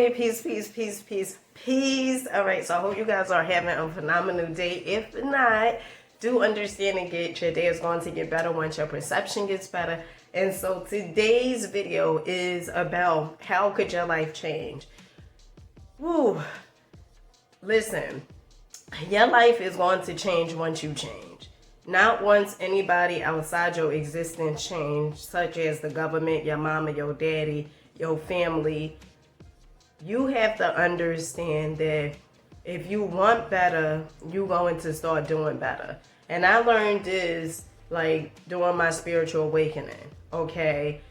family. Peace, peace, peace, peace, peace. All right, so I hope you guys are having a phenomenal day. If not, do understand and get your day is going to get better once your perception gets better. And so today's video is about how could your life change. Woo. Listen, your life is going to change once you change. Not once anybody outside your existence change, such as the government, your mama, your daddy, your family. You have to understand that if you want better, you're going to start doing better. And I learned this like during my spiritual awakening, okay?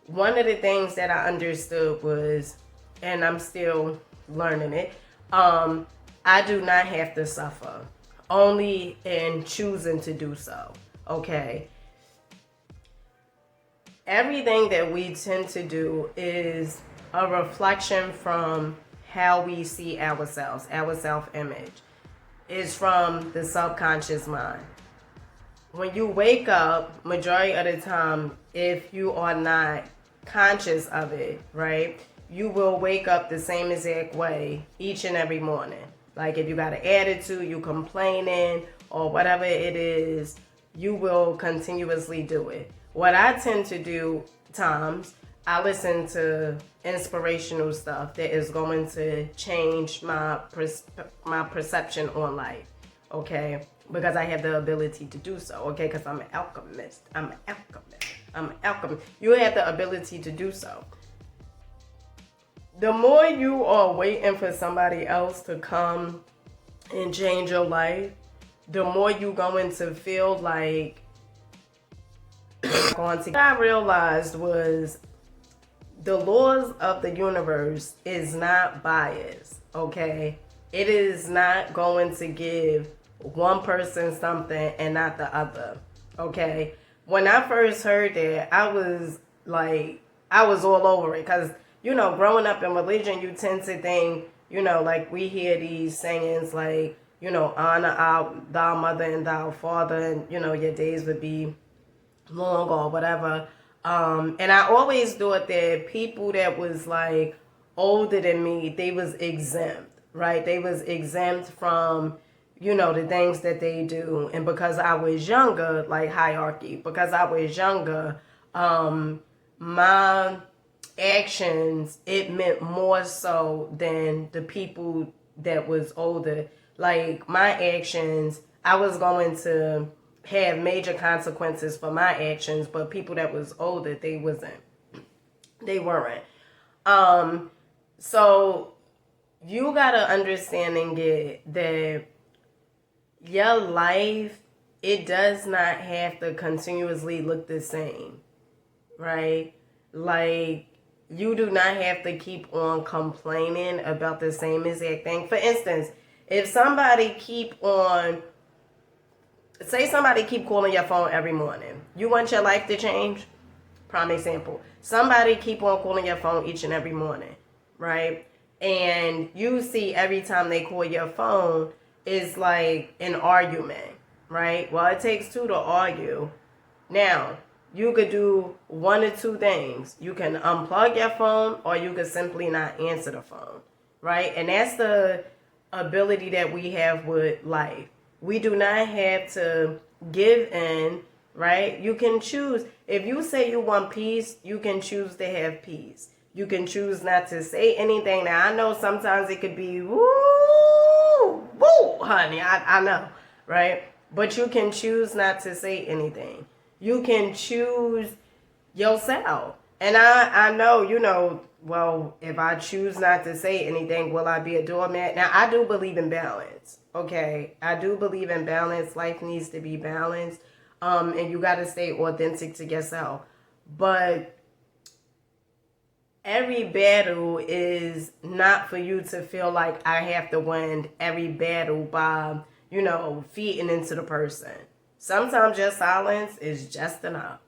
One of the things that I understood was, and I'm still learning it, I do not have to suffer, only in choosing to do so, okay? Everything that we tend to do is a reflection from how we see ourselves, our self-image. It's from the subconscious mind. When you wake up, majority of the time, if you are not conscious of it, right, you will wake up the same exact way each and every morning. Like if you got an attitude, you complaining, or whatever it is, you will continuously do it. What I tend to do times, I listen to inspirational stuff that is going to change my perception on life, okay? Because I have the ability to do so, okay? Because I'm an alchemist. You have the ability to do so. The more you are waiting for somebody else to come and change your life, the more you're going to feel like what I realized was the laws of the universe is not biased, okay? It is not going to give one person something and not the other, okay? When I first heard that, I was all over it because, you know, growing up in religion, you tend to think, you know, like we hear these sayings like, you know, honor thy mother and thy father, and, you know, your days would be long or whatever. And I always thought that people that was like older than me, they was exempt, right? They was exempt from, you know, the things that they do. And because I was younger, like hierarchy, because I was younger, my actions, it meant more so than the people that was older. Like my actions, I was going to have major consequences for my actions, but people that was older, they weren't. So you gotta understand and get that your life, it does not have to continuously look the same, right? Like you do not have to keep on complaining about the same exact thing. For instance, if somebody say somebody keep calling your phone every morning. You want your life to change? Prime example. Somebody keep on calling your phone each and every morning, right? And you see every time they call your phone is like an argument, right? Well, it takes two to argue. Now, you could do one or two things. You can unplug your phone or you could simply not answer the phone, right? And that's the ability that we have with life. We do not have to give in, right? You can choose. If you say you want peace, you can choose to have peace. You can choose not to say anything. Now, I know sometimes it could be, woo, honey, I know, right? But you can choose not to say anything. You can choose yourself. And I know, you know, well, if I choose not to say anything, will I be a doormat? Now, I do believe in balance, okay? I do believe in balance. Life needs to be balanced, and you got to stay authentic to yourself. But every battle is not for you to feel like I have to win every battle by, you know, feeding into the person. Sometimes your silence is just enough,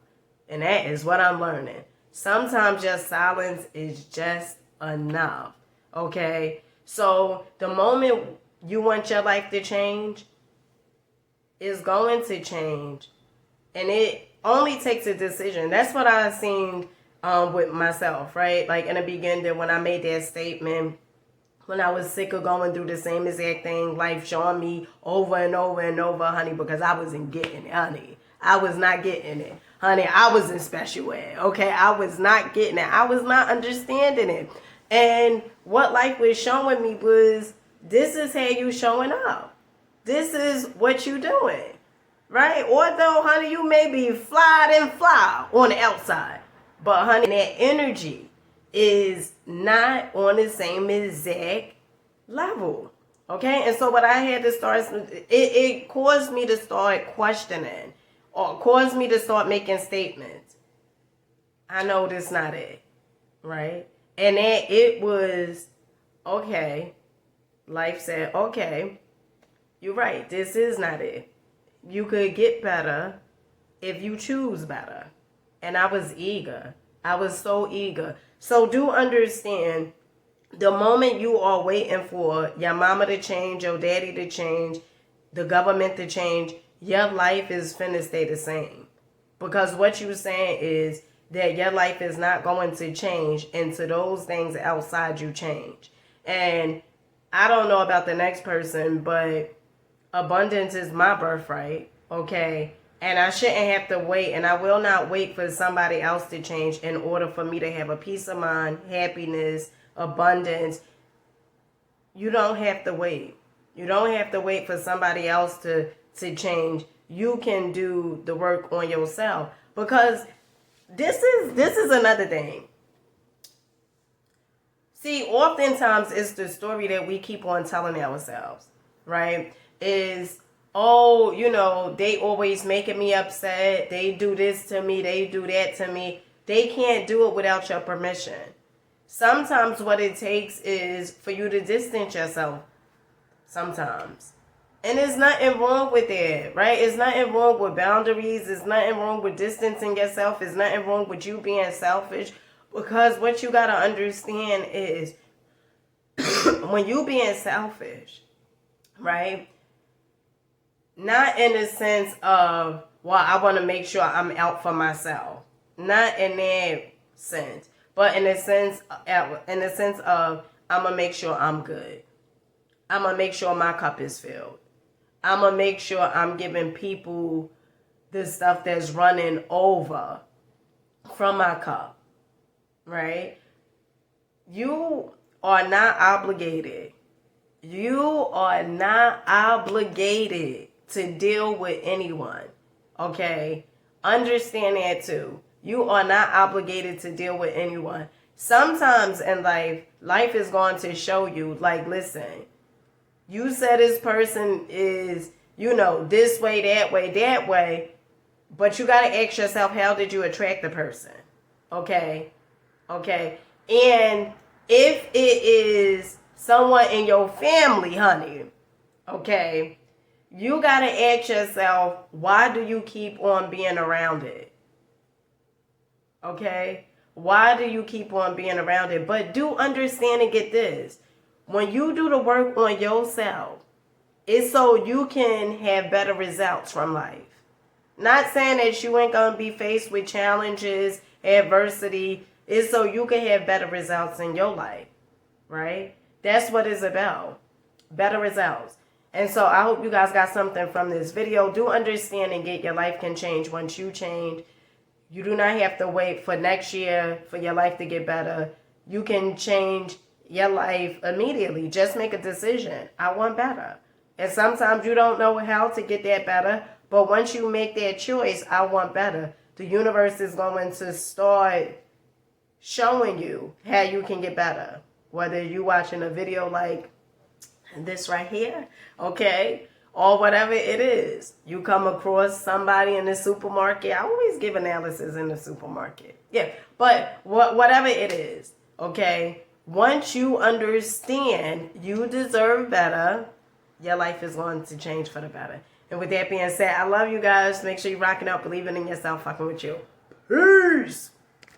and that is what I'm learning. Sometimes your silence is just enough, okay? So the moment you want your life to change, it's going to change. And it only takes a decision. That's what I've seen with myself, right? Like in the beginning, when I made that statement, when I was sick of going through the same exact thing, life showing me over and over and over, honey, because I wasn't getting it, honey. I was not getting it. Honey, I was in special ed, okay? I was not getting it. I was not understanding it. And what life was showing me was, this is how you showing up. This is what you doing, right? Although, honey, you may be fly and fly on the outside, but, honey, that energy is not on the same exact level. Okay? And so what I had to start, it caused me to start questioning, or caused me to start making statements. I know this not it. Right? And that it was, okay, life said, okay, you're right, this is not it. You could get better if you choose better. And I was eager. I was so eager. So do understand, the moment you are waiting for your mama to change, your daddy to change, the government to change, your life is finna stay the same. Because what you're saying is that your life is not going to change until those things outside you change. And I don't know about the next person, but abundance is my birthright, okay? And I shouldn't have to wait, and I will not wait for somebody else to change in order for me to have a peace of mind, happiness, abundance. You don't have to wait. You don't have to wait for somebody else to change. You can do the work on yourself. Because this is another thing. See, oftentimes it's the story that we keep on telling ourselves, right? Is, oh, you know, they always making me upset. They do this to me. They do that to me. They can't do it without your permission. Sometimes what it takes is for you to distance yourself. Sometimes. And there's nothing wrong with it, right? It's nothing wrong with boundaries. There's nothing wrong with distancing yourself. There's nothing wrong with you being selfish. Because what you got to understand is when you being selfish, right? Not in the sense of, well, I want to make sure I'm out for myself. Not in that sense. But in the sense of, I'm going to make sure I'm good. I'm going to make sure my cup is filled. I'm going to make sure I'm giving people the stuff that's running over from my cup. Right? You are not obligated. You are not obligated to deal with anyone. Okay? Understand that too. You are not obligated to deal with anyone. Sometimes in life is going to show you, like, listen, you said this person is, you know, this way, that way, but you got to ask yourself, how did you attract the person? Okay? Okay? And if it is someone in your family, honey, okay, you got to ask yourself, why do you keep on being around it? Okay? Why do you keep on being around it? But do understand and get this. When you do the work on yourself, it's so you can have better results from life. Not saying that you ain't going to be faced with challenges, adversity. It's so you can have better results in your life. Right? That's what it's about. Better results. And so I hope you guys got something from this video. Do understand and get your life can change once you change. You do not have to wait for next year for your life to get better. You can change your life immediately. Just make a decision. I want better. And sometimes you don't know how to get that better. But once you make that choice, I want better, the universe is going to start showing you how you can get better. Whether you're watching a video like this right here, okay, or whatever it is. You come across somebody in the supermarket. I always give analysis in the supermarket. Yeah, but whatever it is, okay, once you understand you deserve better, your life is going to change for the better. And with that being said, I love you guys. Make sure you're rocking out, believing in yourself, fucking with you. Peace.